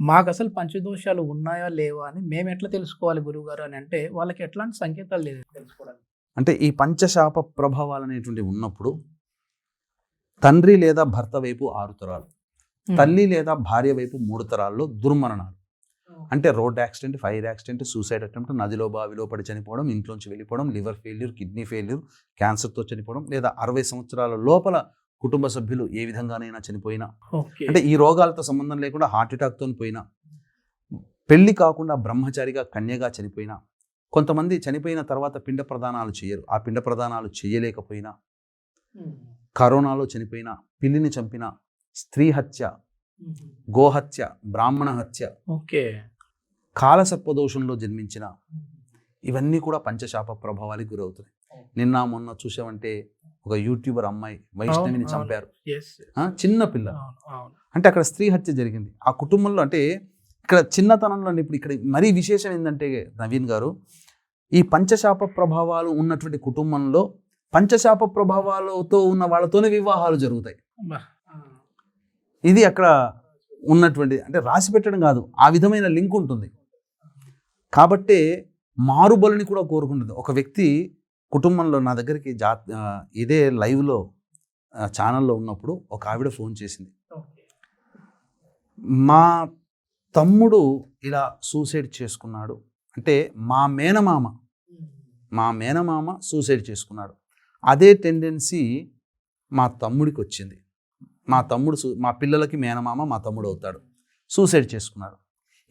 మాకు అసలు పంచదోషాలు ఉన్నాయా లేవా అని మేము ఎట్లా తెలుసుకోవాలి గురువుగారు అని అంటే వాళ్ళకి ఎట్లాంటి సంకేతాలు లేదు తెలుసుకోవడానికి. అంటే ఈ పంచశాప ప్రభావాలు అనేటువంటివి ఉన్నప్పుడు తండ్రి లేదా భర్త వైపు 6 తరాలు, తల్లి లేదా భార్య వైపు 3 తరాల్లో దుర్మరణాలు. అంటే road accident, fire accident, suicide attempt, నదిలో బావిలో పడి చనిపోవడం, ఇంట్లోంచి వెళ్ళిపోవడం, లివర్ ఫెయిల్యూర్, కిడ్నీ ఫెయిల్యూర్, క్యాన్సర్తో చనిపోవడం, లేదా 60 సంవత్సరాల లోపల కుటుంబ సభ్యులు ఏ విధంగానైనా చనిపోయినా, అంటే ఈ రోగాలతో సంబంధం లేకుండా హార్ట్ అటాక్తో పోయినా, పెళ్లి కాకుండా బ్రహ్మచారిగా కన్యగా చనిపోయినా, కొంతమంది చనిపోయిన తర్వాత పిండ ప్రదానాలు చేయరు, ఆ పిండ ప్రదానాలు చేయలేకపోయినా, కరోనాలో చనిపోయినా, పిల్లిని చంపిన, స్త్రీ హత్య, గోహత్య, బ్రాహ్మణ హత్య, కాలసర్పదోషంలో జన్మించిన, ఇవన్నీ కూడా పంచశాప ప్రభావానికి గురవుతున్నాయి. నిన్న మొన్న చూసామంటే ఒక యూట్యూబర్ అమ్మాయి వైష్ణవిని చంపారు, చిన్న పిల్ల. అంటే అక్కడ స్త్రీ హత్య జరిగింది ఆ కుటుంబంలో. అంటే ఇక్కడ చిన్నతనంలో ఇప్పుడు ఇక్కడ మరీ విశేషం ఏంటంటే నవీన్ గారు, ఈ పంచశాప ప్రభావాలు ఉన్నటువంటి కుటుంబంలో పంచశాప ప్రభావాలతో ఉన్న వాళ్ళతోనే వివాహాలు జరుగుతాయి. ఇది అక్కడ ఉన్నటువంటి, అంటే రాసి పెట్టడం కాదు, ఆ విధమైన లింక్ ఉంటుంది. కాబట్టే మారుబలిని కూడా కోరుకుంటుంది. ఒక వ్యక్తి కుటుంబంలో నా దగ్గరికి ఇదే లైవ్లో ఛానల్లో ఉన్నప్పుడు ఒక ఆవిడ ఫోన్ చేసింది, మా తమ్ముడు ఇలా సూసైడ్ చేసుకున్నాడు. అంటే మా మేనమామ సూసైడ్ చేసుకున్నాడు. అదే టెండెన్సీ మా తమ్ముడికి వచ్చింది. మా పిల్లలకి మేనమామ మా తమ్ముడు అవుతాడు, సూసైడ్ చేసుకున్నాడు.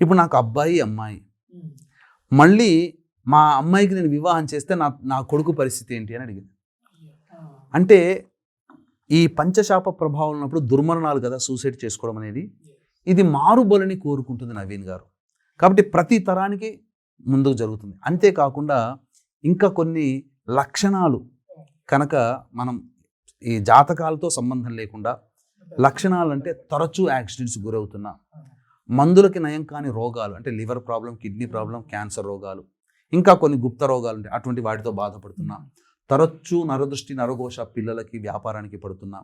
ఇప్పుడు నాకు అబ్బాయి అమ్మాయి, మళ్ళీ మా అమ్మాయికి నేను వివాహం చేస్తే నా కొడుకు పరిస్థితి ఏంటి అని అడిగింది. అంటే ఈ పంచశాప ప్రభావం ఉన్నప్పుడు దుర్మరణాలు కదా సూసైడ్ చేసుకోవడం అనేది, ఇది మారుబలిని కోరుకుంటుంది నవీన్ గారు. కాబట్టి ప్రతి తరానికి ముందుకు జరుగుతుంది. అంతేకాకుండా ఇంకా కొన్ని లక్షణాలు కనుక మనం ఈ జాతకాలతో సంబంధం లేకుండా లక్షణాలు అంటే తరచూ యాక్సిడెంట్స్ గురవుతున్నా, మందులకి నయం కాని రోగాలు అంటే liver problem, kidney problem, cancer రోగాలు, ఇంకా కొన్ని గుప్త రోగాలు ఉంటాయి, అటువంటి వాటితో బాధపడుతున్నా, తరచూ నరదృష్టి నరఘోష పిల్లలకి వ్యాపారానికి పడుతున్నా,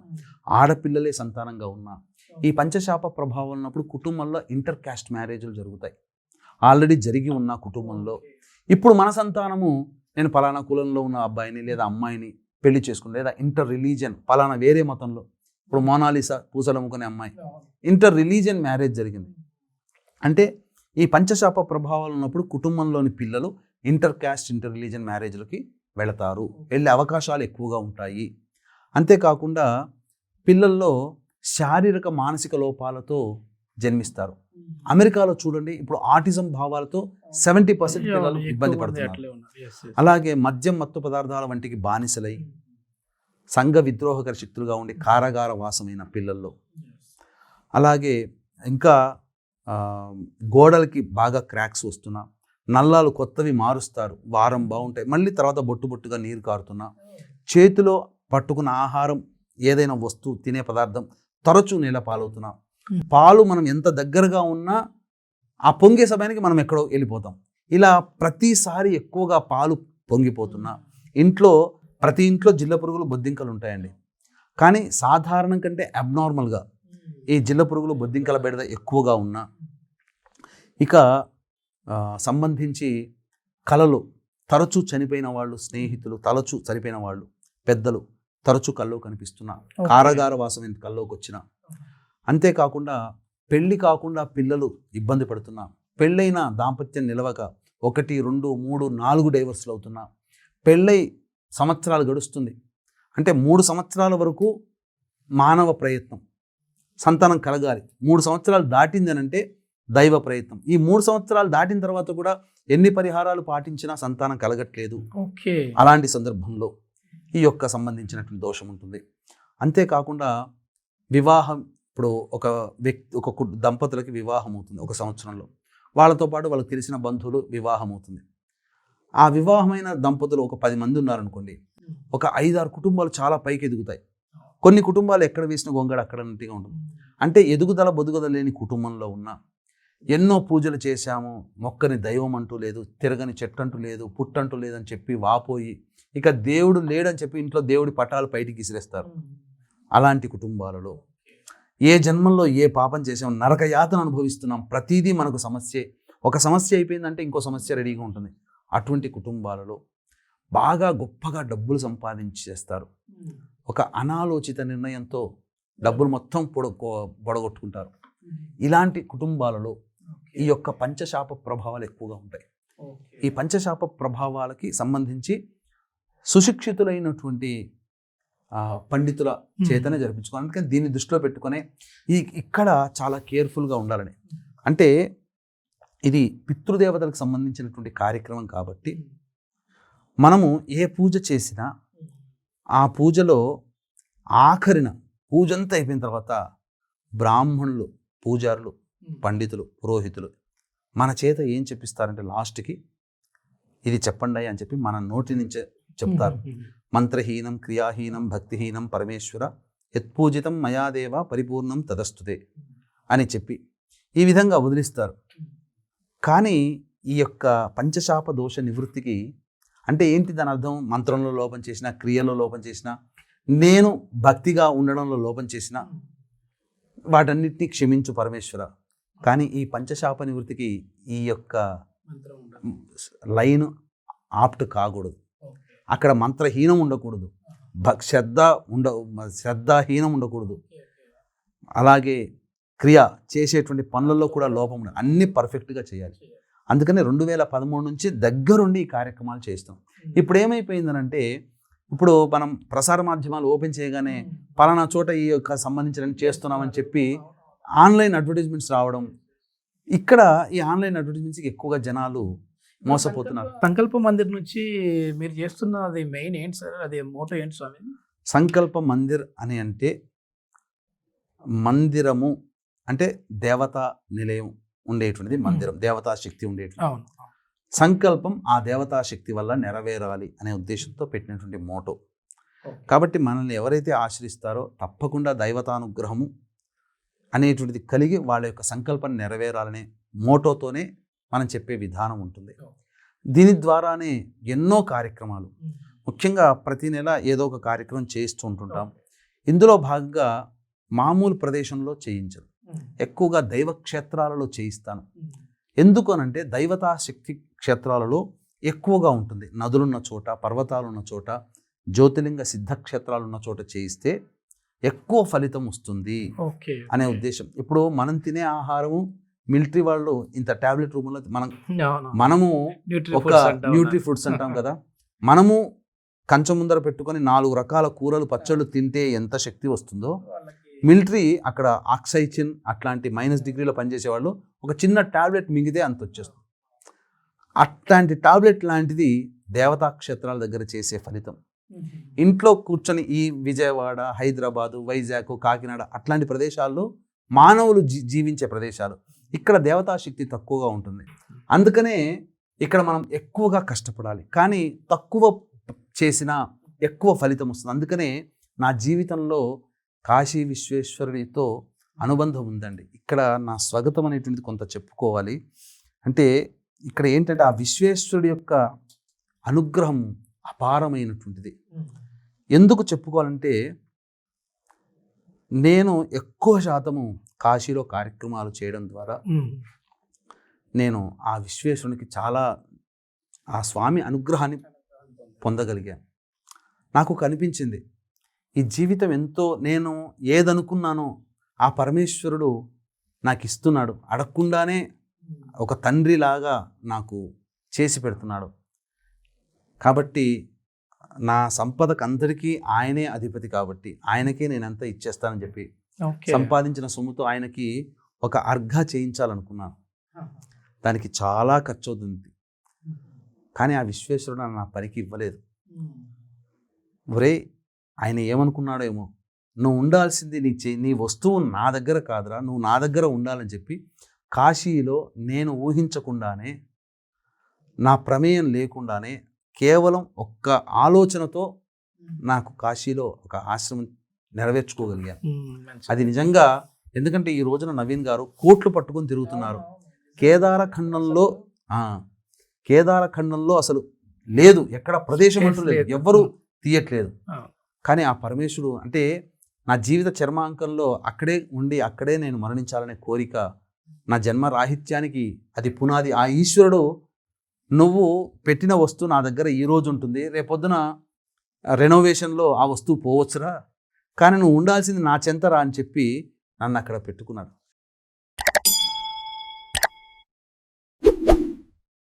ఆడపిల్లలే సంతానంగా ఉన్నా, ఈ పంచశాప ప్రభావం ఉన్నప్పుడు కుటుంబంలో ఇంటర్ క్యాస్ట్ మ్యారేజ్లు జరుగుతాయి. ఆల్రెడీ జరిగి ఉన్న కుటుంబంలో ఇప్పుడు మన సంతానము నేను పలానా కులంలో ఉన్న అబ్బాయిని లేదా అమ్మాయిని పెళ్లి చేసుకుని, లేదా ఇంటర్ రిలీజియన్ పలానా వేరే మతంలో, ఇప్పుడు మోనాలిసా పూసలు అమ్ముకునే అమ్మాయి ఇంటర్ రిలీజియన్ మ్యారేజ్ జరిగింది. అంటే ఈ పంచశాప ప్రభావాలు ఉన్నప్పుడు కుటుంబంలోని పిల్లలు ఇంటర్ క్యాస్ట్ ఇంటర్ రిలీజియన్ మ్యారేజ్లకి వెళతారు, వెళ్ళే అవకాశాలు ఎక్కువగా ఉంటాయి. అంతేకాకుండా పిల్లల్లో శారీరక మానసిక లోపాలతో జన్మిస్తారు. అమెరికాలో చూడండి, ఇప్పుడు ఆటిజం భావాలతో 70% పిల్లలు ఇబ్బంది పడుతున్నారు. అలాగే మద్యం, మత్తు పదార్థాల వంటికి బానిసలై సంఘ విద్రోహకర శక్తులుగా ఉండి కారాగార వాసమైన పిల్లల్లో, అలాగే ఇంకా గోడలకి బాగా క్రాక్స్ వస్తున్నా, నల్లాలు కొత్తవి మారుస్తారు, వారం బాగుంటాయి, మళ్ళీ తర్వాత బొట్టుగా నీరు కారుతున్నా, చేతిలో పట్టుకున్న ఆహారం ఏదైనా వస్తువు తినే పదార్థం తరచూ నీళ్ళ పాలవుతున్నా, పాలు మనం ఎంత దగ్గరగా ఉన్నా ఆ పొంగే సమయానికి మనం ఎక్కడో వెళ్ళిపోతాం. ఇలా ప్రతిసారి ఎక్కువగా పాలు పొంగిపోతున్నా, ప్రతి ఇంట్లో జిల్ల పురుగులు బొద్దింకలు ఉంటాయండి. కానీ సాధారణం కంటే అబ్నార్మల్గా ఈ జిల్ల పురుగులు బొద్దింకల బెడద ఎక్కువగా ఉన్నా, ఇక సంబంధించి కళలు తరచూ చనిపోయిన వాళ్ళు, స్నేహితులు తరచూ చనిపోయిన వాళ్ళు, పెద్దలు తరచూ కల్లో కనిపిస్తున్నా, కారాగార వాసమైన కల్లోకి వచ్చిన, అంతేకాకుండా పెళ్ళి కాకుండా పిల్లలు ఇబ్బంది పడుతున్నా, పెళ్ళైన దాంపత్యం నిలవక 1, 2, 3, 4 డైవర్స్లు అవుతున్నా, పెళ్ళై సంవత్సరాలు గడుస్తుంది, అంటే 3 సంవత్సరాల వరకు మానవ ప్రయత్నం, సంతానం కలగాలి. 3 సంవత్సరాలు దాటిందనంటే దైవ ప్రయత్నం. ఈ 3 సంవత్సరాలు దాటిన తర్వాత కూడా ఎన్ని పరిహారాలు పాటించినా సంతానం కలగట్లేదు. అలాంటి సందర్భంలో ఈ యొక్క సంబంధించినటువంటి దోషం ఉంటుంది. అంతేకాకుండా వివాహం, ఇప్పుడు ఒక దంపతులకి వివాహం అవుతుంది ఒక సంవత్సరంలో, వాళ్ళతో పాటు వాళ్ళకి తెలిసిన బంధువులు వివాహం అవుతుంది. ఆ వివాహమైన దంపతులు ఒక 10 మంది ఉన్నారనుకోండి, ఒక 5-6 కుటుంబాలు చాలా పైకి ఎదుగుతాయి. కొన్ని కుటుంబాలు ఎక్కడ వేసిన గొంగడ అక్కడ ఉన్నట్టుగా ఉంటుంది. అంటే బొదుగుదల లేని కుటుంబంలో ఉన్న ఎన్నో పూజలు చేశాము, మొక్కని దైవం అంటూ లేదు, తిరగని చెట్టంటూ లేదు, పుట్టంటూ లేదని చెప్పి వాపోయి ఇక దేవుడు లేడని చెప్పి ఇంట్లో దేవుడి పటాలు బయటికి విసిరేస్తారు. అలాంటి కుటుంబాలలో ఏ జన్మల్లో ఏ పాపం చేసాం, నరకయాతన అనుభవిస్తున్నాం, ప్రతిదీ మనకు సమస్యే. ఒక సమస్య అయిపోయిందంటే ఇంకో సమస్య రెడీగా ఉంటుంది. అటువంటి కుటుంబాలలో బాగా గొప్పగా డబ్బులు సంపాదించేస్తారు. ఒక అనాలోచిత నిర్ణయంతో డబ్బులు మొత్తం పొడగొట్టుకుంటారు. ఇలాంటి కుటుంబాలలో ఈ యొక్క పంచశాప ప్రభావాలు ఎక్కువగా ఉంటాయి. ఈ పంచశాప ప్రభావాలకి సంబంధించి సుశిక్షితులైనటువంటి పండితుల చేతనే జరిపించుకోవాలి. అందుకని దీన్ని దృష్టిలో పెట్టుకునే ఇక్కడ చాలా కేర్ఫుల్గా ఉండాలని. అంటే ఇది పితృదేవతలకు సంబంధించినటువంటి కార్యక్రమం కాబట్టి మనము ఏ పూజ చేసినా ఆ పూజలో ఆఖరిన పూజంతా అయిపోయిన తర్వాత బ్రాహ్మణులు, పూజారులు, పండితులు, పురోహితులు మన చేత ఏం చెప్పిస్తారంటే లాస్ట్కి ఇది చెప్పండి అని చెప్పి మన నోటి నుంచే చెప్తారు. మంత్రహీనం క్రియాహీనం భక్తిహీనం పరమేశ్వర యత్పూజితం మయాదేవ పరిపూర్ణం తదస్తుతే అని చెప్పి ఈ విధంగా వదిలిస్తారు. కానీ ఈ యొక్క పంచశాప దోష నివృత్తికి అంటే ఏంటి దాని అర్థం? మంత్రంలో లోపం చేసినా, క్రియలో లోపం చేసినా, నేను భక్తిగా ఉండడంలో లోపం చేసినా వాటన్నిటినీ క్షమించు పరమేశ్వర. కానీ ఈ పంచశాప నివృత్తికి ఈ యొక్క లైన్ ఆప్ట్ కాకూడదు. అక్కడ మంత్రహీనం ఉండకూడదు, శ్రద్ధాహీనం ఉండకూడదు, అలాగే క్రియ చేసేటువంటి పనులలో కూడా లోపం ఉండదు, అన్నీ పర్ఫెక్ట్గా చేయాలి. అందుకని 2013 నుంచి దగ్గరుండి ఈ కార్యక్రమాలు చేస్తాం. ఇప్పుడు ఏమైపోయిందనంటే ఇప్పుడు మనం ప్రసార మాధ్యమాలు ఓపెన్ చేయగానే పలానా చోట ఈ యొక్క సంబంధించిన చేస్తున్నామని చెప్పి ఆన్లైన్ అడ్వర్టైజ్మెంట్స్ రావడం, ఇక్కడ ఈ ఆన్లైన్ అడ్వర్టైజ్మెంట్స్కి ఎక్కువగా జనాలు మోసపోతున్నారు. సంకల్ప మందిర్ నుంచి మీరు చేస్తున్న అది మెయిన్ ఏంటి సార్? అది మోటో ఏంటి స్వామి? సంకల్ప మందిర్ అని అంటే మందిరము అంటే దేవతా నిలయం ఉండేటువంటిది మందిరం, దేవతా శక్తి ఉండేటువంటి సంకల్పం ఆ దేవతా శక్తి వల్ల నెరవేరాలి అనే ఉద్దేశంతో పెట్టినటువంటి మోటో. కాబట్టి మనల్ని ఎవరైతే ఆశ్రయిస్తారో తప్పకుండా దైవతానుగ్రహము అనేటువంటిది కలిగి వాళ్ళ యొక్క సంకల్పం నెరవేరాలనే మోటోతోనే మనం చెప్పే విధానం ఉంటుంది. దీని ద్వారానే ఎన్నో కార్యక్రమాలు, ముఖ్యంగా ప్రతి నెల ఏదో ఒక కార్యక్రమం చేస్తూ ఉంటుంటాం. ఇందులో భాగంగా మామూలు ప్రదేశంలో చేయించరు, ఎక్కువగా దైవ క్షేత్రాలలో చేయిస్తాను. ఎందుకు అనంటే దైవతా శక్తి క్షేత్రాలలో ఎక్కువగా ఉంటుంది. నదులున్న చోట, పర్వతాలు ఉన్న చోట, జ్యోతిలింగ సిద్ధక్షేత్రాలు ఉన్న చోట చేయిస్తే ఎక్కువ ఫలితం వస్తుంది అనే ఉద్దేశం. ఇప్పుడు మనం తినే ఆహారము మిలిటరీ వాళ్ళు ఇంత టాబ్లెట్ రూపంలో మనము ఒక న్యూట్రీ ఫుడ్స్ అంటాం కదా, మనము కంచం ముందర పెట్టుకొని 4 రకాల కూరలు పచ్చళ్ళు తింటే ఎంత శక్తి వస్తుందో, మిలిటరీ అక్కడ ఆక్సైచిన్ అట్లాంటి -డిగ్రీలో పనిచేసే వాళ్ళు ఒక చిన్న టాబ్లెట్ మింగితే అంత వచ్చేస్తుంది. అట్లాంటి టాబ్లెట్ లాంటిది దేవతా క్షేత్రాల దగ్గర చేసే ఫలితం. ఇంట్లో కూర్చొని ఈ విజయవాడ, హైదరాబాదు, వైజాగ్, కాకినాడ అట్లాంటి ప్రదేశాల్లో మానవులు జీవించే ప్రదేశాలు, ఇక్కడ దేవతా శక్తి తక్కువగా ఉంటుంది. అందుకనే ఇక్కడ మనం ఎక్కువగా కష్టపడాలి, కానీ తక్కువ చేసినా ఎక్కువ ఫలితం వస్తుంది. అందుకనే నా జీవితంలో కాశీ విశ్వేశ్వరుడితో అనుబంధం ఉందండి. ఇక్కడ నా స్వాగతం అనేటువంటిది కొంత చెప్పుకోవాలి. అంటే ఇక్కడ ఏంటంటే ఆ విశ్వేశ్వరుడి యొక్క అనుగ్రహం అపారమైనటువంటిది. ఎందుకు చెప్పుకోవాలంటే నేను ఎక్కువ శాతము కాశీలో కార్యక్రమాలు చేయడం ద్వారా నేను ఆ విశ్వేశ్వరునికి చాలా ఆ స్వామి అనుగ్రహాన్ని పొందగలిగాను. నాకు కనిపించింది ఈ జీవితం ఎంతో, నేను ఏదనుకున్నానో ఆ పరమేశ్వరుడు నాకు ఇస్తున్నాడు, అడగకుండానే ఒక తండ్రిలాగా నాకు చేసి పెడుతున్నాడు. కాబట్టి నా సంపదకు అందరికీ ఆయనే అధిపతి, కాబట్టి ఆయనకే నేనంతా ఇచ్చేస్తానని చెప్పి సంపాదించిన సొమ్ముతో ఆయనకి ఒక అర్ఘ చేయించాలనుకున్నాను. దానికి చాలా ఖర్చు అవుతుంది, కానీ ఆ విశ్వేశ్వరుడు నా పనికి ఇవ్వలేదు. ఒరే, ఆయన ఏమనుకున్నాడో ఏమో, నువ్వు ఉండాల్సింది నీ వస్తువు నా దగ్గర కాదురా, నువ్వు నా దగ్గర ఉండాలని చెప్పి కాశీలో నేను ఊహించకుండానే, నా ప్రమేయం లేకుండానే, కేవలం ఒక్క ఆలోచనతో నాకు కాశీలో ఒక ఆశ్రమం నెరవేర్చుకోగలిగాను. అది నిజంగా, ఎందుకంటే ఈ రోజున నవీన్ గారు కోట్లు పట్టుకొని తిరుగుతున్నారు. కేదారఖండంలో అసలు లేదు, ఎక్కడ ప్రదేశం అంటూ లేదు, ఎవ్వరూ తీయట్లేదు. కానీ ఆ పరమేశ్వరుడు అంటే నా జీవిత చర్మాంకంలో అక్కడే ఉండి అక్కడే నేను మరణించాలనే కోరిక, నా జన్మ రాహిత్యానికి అది పునాది. ఆ ఈశ్వరుడు నువ్వు పెట్టిన వస్తువు నా దగ్గర ఈరోజు ఉంటుంది, రేపొద్దున రెనోవేషన్లో ఆ వస్తువు పోవచ్చురా, కానీ నువ్వు ఉండాల్సింది నా చెంతరా అని చెప్పి నన్ను అక్కడ పెట్టుకున్నాడు.